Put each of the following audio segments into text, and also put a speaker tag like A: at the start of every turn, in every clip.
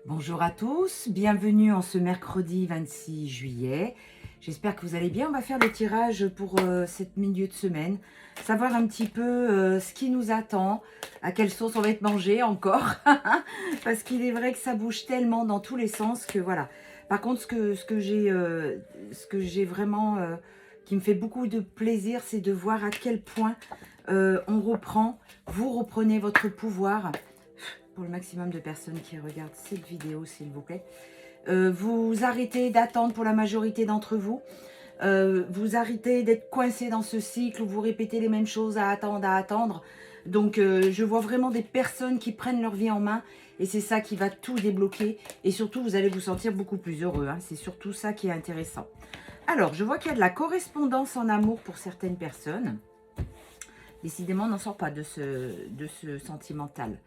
A: Bonjour à tous, bienvenue en ce mercredi 26 juillet. J'espère que vous allez bien. On va faire le tirage pour cette milieu de semaine. Savoir un petit peu ce qui nous attend, à quelle sauce on va être mangé encore. Parce qu'il est vrai que ça bouge tellement dans tous les sens que voilà. Par contre, ce que j'ai vraiment, qui me fait beaucoup de plaisir, c'est de voir à quel point on reprend, vous reprenez votre pouvoir. Pour le maximum de personnes qui regardent cette vidéo, s'il vous plaît. Vous arrêtez d'attendre pour la majorité d'entre vous. Vous arrêtez d'être coincé dans ce cycle où vous répétez les mêmes choses à attendre, à attendre. Donc, je vois vraiment des personnes qui prennent leur vie en main et c'est ça qui va tout débloquer. Et surtout, vous allez vous sentir beaucoup plus heureux, hein. C'est surtout ça qui est intéressant. Alors, je vois qu'il y a de la correspondance en amour pour certaines personnes. Décidément, on n'en sort pas de ce sentimental.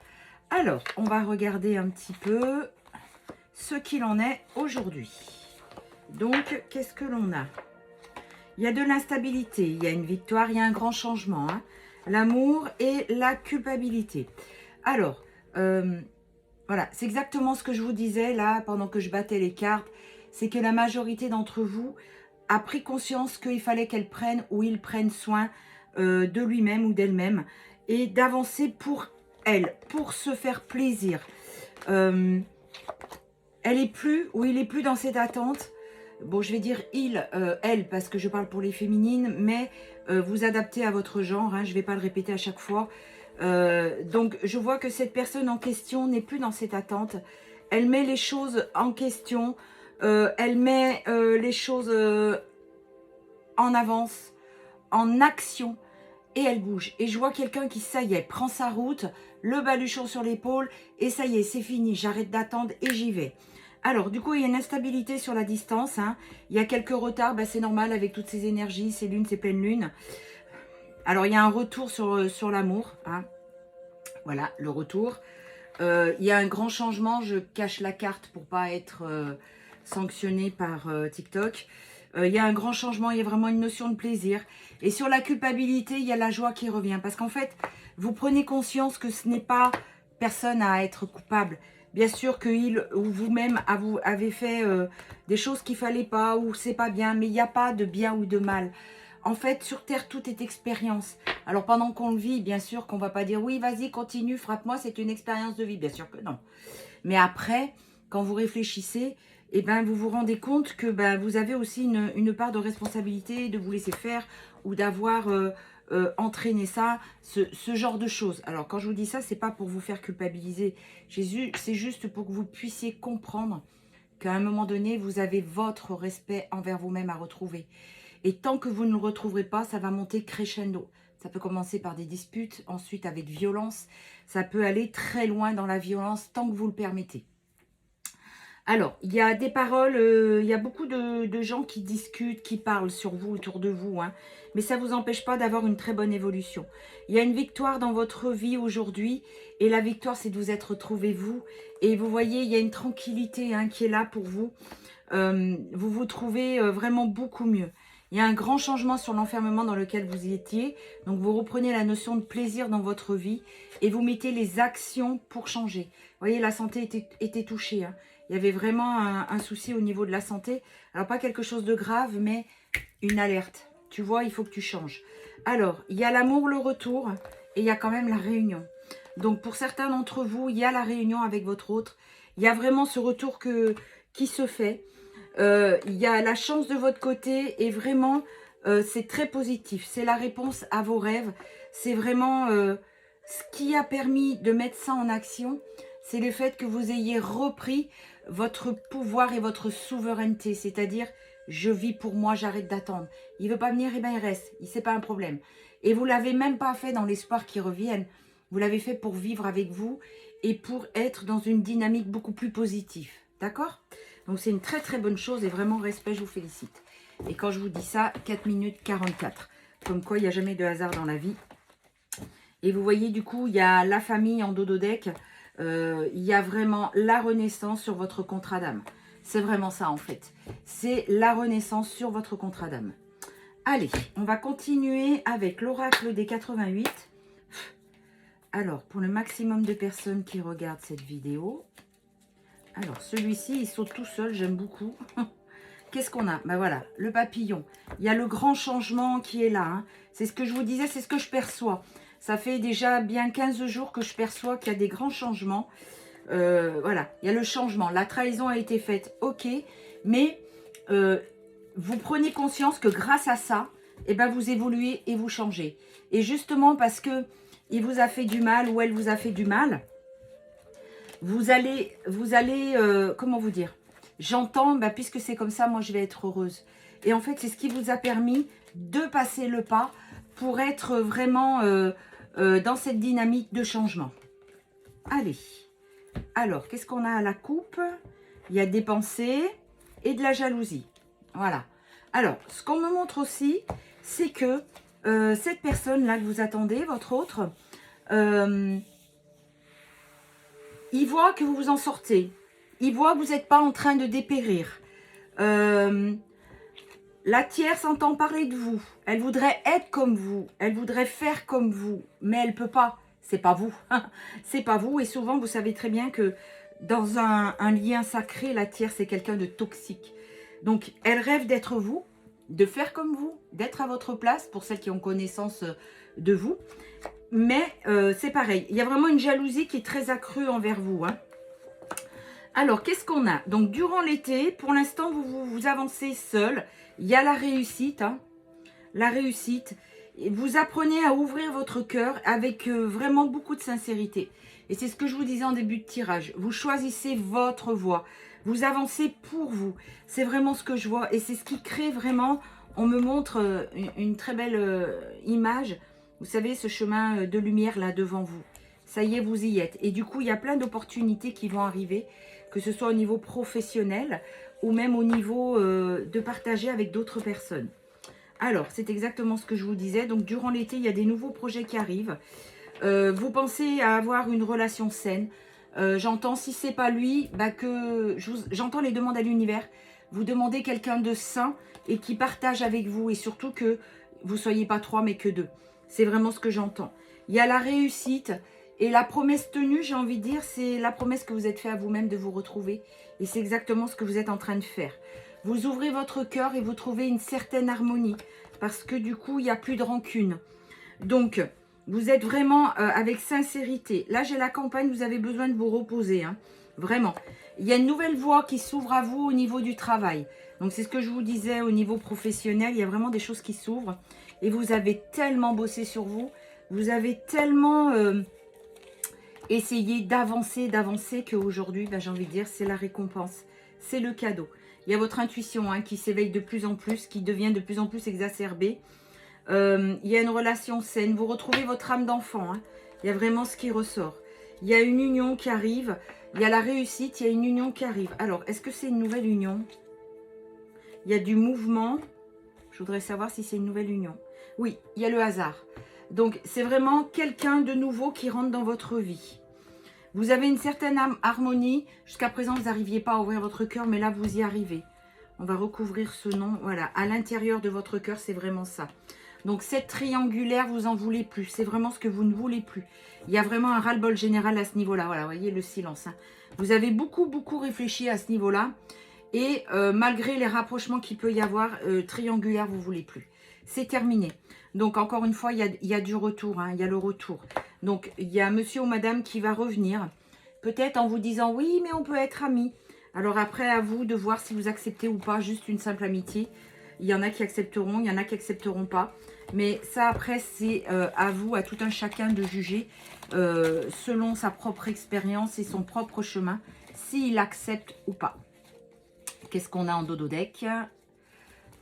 A: Alors, on va regarder un petit peu ce qu'il en est aujourd'hui. Donc, qu'est-ce que l'on a? Il y a de l'instabilité, il y a une victoire, il y a un grand changement. Hein. L'amour et la culpabilité. Alors, voilà, c'est exactement ce que je vous disais là, pendant que je battais les cartes. C'est que la majorité d'entre vous a pris conscience qu'il fallait qu'elle prenne ou il prenne soin de lui-même ou d'elle-même et d'avancer pour elle, pour se faire plaisir. Elle est plus, ou il est plus dans cette attente. Bon, je vais dire il, elle, parce que je parle pour les féminines, mais vous adaptez à votre genre, hein, je ne vais pas le répéter à chaque fois. Donc, je vois que cette personne en question n'est plus dans cette attente. Elle met les choses en question, elle met les choses en avance, en action. Et elle bouge. Et je vois quelqu'un qui, ça y est, prend sa route, le baluchon sur l'épaule, et ça y est, c'est fini, j'arrête d'attendre et j'y vais. Alors, du coup, il y a une instabilité sur la distance. Hein. Il y a quelques retards, bah, c'est normal avec toutes ces énergies, c'est lune, c'est pleine lune. Alors, il y a un retour sur l'amour. Hein. Voilà, le retour. Il y a un grand changement, je cache la carte pour pas être sanctionné par TikTok. Il y a un grand changement, il y a vraiment une notion de plaisir. Et sur la culpabilité, il y a la joie qui revient. Parce qu'en fait, vous prenez conscience que ce n'est pas personne à être coupable. Bien sûr que il ou vous-même avez fait des choses qu'il ne fallait pas ou c'est pas bien, mais il n'y a pas de bien ou de mal. En fait, sur Terre, tout est expérience. Alors, pendant qu'on le vit, bien sûr qu'on ne va pas dire « Oui, vas-y, continue, frappe-moi, c'est une expérience de vie. » Bien sûr que non. Mais après, quand vous réfléchissez, eh ben, vous vous rendez compte que ben, vous avez aussi une part de responsabilité de vous laisser faire ou d'avoir entraîné ça, ce genre de choses. Alors, quand je vous dis ça, ce n'est pas pour vous faire culpabiliser. C'est juste pour que vous puissiez comprendre qu'à un moment donné, vous avez votre respect envers vous-même à retrouver. Et tant que vous ne le retrouverez pas, ça va monter crescendo. Ça peut commencer par des disputes, ensuite avec violence. Ça peut aller très loin dans la violence tant que vous le permettez. Alors, il y a des paroles, il y a beaucoup de gens qui discutent, qui parlent sur vous, autour de vous. Hein, mais ça ne vous empêche pas d'avoir une très bonne évolution. Il y a une victoire dans votre vie aujourd'hui. Et la victoire, c'est de vous être retrouvé vous. Et vous voyez, il y a une tranquillité hein, qui est là pour vous. Vous vous trouvez vraiment beaucoup mieux. Il y a un grand changement sur l'enfermement dans lequel vous y étiez. Donc, vous reprenez la notion de plaisir dans votre vie et vous mettez les actions pour changer. Vous voyez, la santé était touchée. Hein. Il y avait vraiment un souci au niveau de la santé. Alors, pas quelque chose de grave, mais une alerte. Tu vois, il faut que tu changes. Alors, il y a l'amour, le retour et il y a quand même la réunion. Donc, pour certains d'entre vous, il y a la réunion avec votre autre. Il y a vraiment ce retour qui se fait. Il y a la chance de votre côté et vraiment, c'est très positif. C'est la réponse à vos rêves. C'est vraiment ce qui a permis de mettre ça en action. C'est le fait que vous ayez repris votre pouvoir et votre souveraineté. C'est-à-dire, je vis pour moi, j'arrête d'attendre. Il ne veut pas venir, et bien il reste. C'est pas un problème. Et vous ne l'avez même pas fait dans l'espoir qu'il revienne. Vous l'avez fait pour vivre avec vous et pour être dans une dynamique beaucoup plus positive. D'accord ? Donc, c'est une très, très bonne chose et vraiment, respect, je vous félicite. Et quand je vous dis ça, 4 minutes 44. Comme quoi, il n'y a jamais de hasard dans la vie. Et vous voyez, du coup, il y a la famille en dododeck. Il y a vraiment la renaissance sur votre contrat d'âme. C'est vraiment ça, en fait. C'est la renaissance sur votre contrat d'âme. Allez, on va continuer avec l'oracle des 88. Alors, pour le maximum de personnes qui regardent cette vidéo, Alors, celui-ci, il saute tout seul, j'aime beaucoup. Qu'est-ce qu'on a? Ben voilà, le papillon. Il y a le grand changement qui est là. Hein. C'est ce que je vous disais, c'est ce que je perçois. Ça fait déjà bien 15 jours que je perçois qu'il y a des grands changements. Voilà, il y a le changement. La trahison a été faite, ok. Mais vous prenez conscience que grâce à ça, eh ben, vous évoluez et vous changez. Et justement parce que il vous a fait du mal ou elle vous a fait du mal, vous allez comment vous dire? J'entends, bah, puisque c'est comme ça, moi je vais être heureuse. Et en fait, c'est ce qui vous a permis de passer le pas pour être vraiment dans cette dynamique de changement. Allez, alors, qu'est-ce qu'on a à la coupe? Il y a des pensées et de la jalousie. Voilà. Alors, ce qu'on me montre aussi, c'est que cette personne-là que vous attendez, votre autre, il voit que vous vous en sortez. Il voit que vous n'êtes pas en train de dépérir. La tierce entend parler de vous. Elle voudrait être comme vous. Elle voudrait faire comme vous. Mais elle ne peut pas. C'est pas vous. C'est pas vous. Et souvent, vous savez très bien que dans un lien sacré, la tierce est quelqu'un de toxique. Donc, elle rêve d'être vous, de faire comme vous, d'être à votre place, pour celles qui ont connaissance de vous. Mais c'est pareil. Il y a vraiment une jalousie qui est très accrue envers vous. Hein. Alors, qu'est-ce qu'on a? Donc, durant l'été, pour l'instant, vous avancez seul. Il y a la réussite. Hein, la réussite. Et vous apprenez à ouvrir votre cœur avec vraiment beaucoup de sincérité. Et c'est ce que je vous disais en début de tirage. Vous choisissez votre voie. Vous avancez pour vous. C'est vraiment ce que je vois. Et c'est ce qui crée vraiment... On me montre une très belle image. Vous savez, ce chemin de lumière là devant vous. Ça y est, vous y êtes. Et du coup, il y a plein d'opportunités qui vont arriver. Que ce soit au niveau professionnel ou même au niveau de partager avec d'autres personnes. Alors, c'est exactement ce que je vous disais. Donc, durant l'été, il y a des nouveaux projets qui arrivent. Vous pensez à avoir une relation saine. J'entends, si c'est pas lui, bah que j'entends les demandes à l'univers. Vous demandez quelqu'un de sain et qui partage avec vous. Et surtout que vous ne soyez pas 3, mais que 2. C'est vraiment ce que j'entends. Il y a la réussite et la promesse tenue, j'ai envie de dire, c'est la promesse que vous êtes fait à vous-même de vous retrouver. Et c'est exactement ce que vous êtes en train de faire. Vous ouvrez votre cœur et vous trouvez une certaine harmonie. Parce que du coup, il n'y a plus de rancune. Donc, vous êtes vraiment avec sincérité. Là, j'ai la campagne, vous avez besoin de vous reposer. Hein, vraiment. Il y a une nouvelle voie qui s'ouvre à vous au niveau du travail. Donc, c'est ce que je vous disais au niveau professionnel. Il y a vraiment des choses qui s'ouvrent. Et vous avez tellement bossé sur vous. Vous avez tellement essayé d'avancer qu'aujourd'hui, ben, j'ai envie de dire, c'est la récompense. C'est le cadeau. Il y a votre intuition hein, qui s'éveille de plus en plus, qui devient de plus en plus exacerbée. Il y a une relation saine. Vous retrouvez votre âme d'enfant. Hein. Il y a vraiment ce qui ressort. Il y a une union qui arrive. Il y a la réussite. Il y a une union qui arrive. Alors, est-ce que c'est une nouvelle union? Il y a du mouvement. Je voudrais savoir si c'est une nouvelle union. Oui, il y a le hasard. Donc, c'est vraiment quelqu'un de nouveau qui rentre dans votre vie. Vous avez une certaine harmonie. Jusqu'à présent, vous n'arriviez pas à ouvrir votre cœur, mais là, vous y arrivez. On va recouvrir ce nom. Voilà, à l'intérieur de votre cœur, c'est vraiment ça. Donc, cette triangulaire, vous n'en voulez plus. C'est vraiment ce que vous ne voulez plus. Il y a vraiment un ras-le-bol général à ce niveau-là. Voilà, vous voyez le silence. Hein. Vous avez beaucoup réfléchi à ce niveau-là. Et malgré les rapprochements qu'il peut y avoir, triangulaire, vous ne voulez plus. C'est terminé. Donc, encore une fois, il y a du retour. Hein, il y a le retour. Donc, il y a monsieur ou madame qui va revenir. Peut-être en vous disant, oui, mais on peut être amis. Alors après, à vous de voir si vous acceptez ou pas juste une simple amitié. Il y en a qui accepteront, il y en a qui accepteront pas. Mais ça, après, c'est à vous, à tout un chacun de juger selon sa propre expérience et son propre chemin, s'il accepte ou pas. Qu'est-ce qu'on a en dododeck?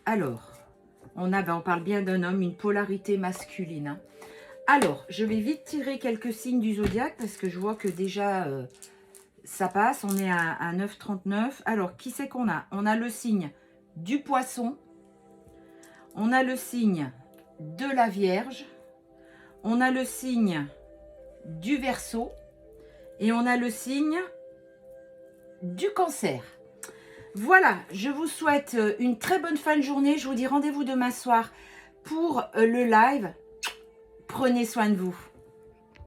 A: Alors, on parle bien d'un homme, une polarité masculine. Hein. Alors, je vais vite tirer quelques signes du zodiaque parce que je vois que déjà, ça passe. On est à 9,39. Alors, qui c'est qu'on a? On a le signe du poisson. On a le signe de la Vierge. On a le signe du Verseau. Et on a le signe du Cancer. Voilà, je vous souhaite une très bonne fin de journée. Je vous dis rendez-vous demain soir pour le live. Prenez soin de vous.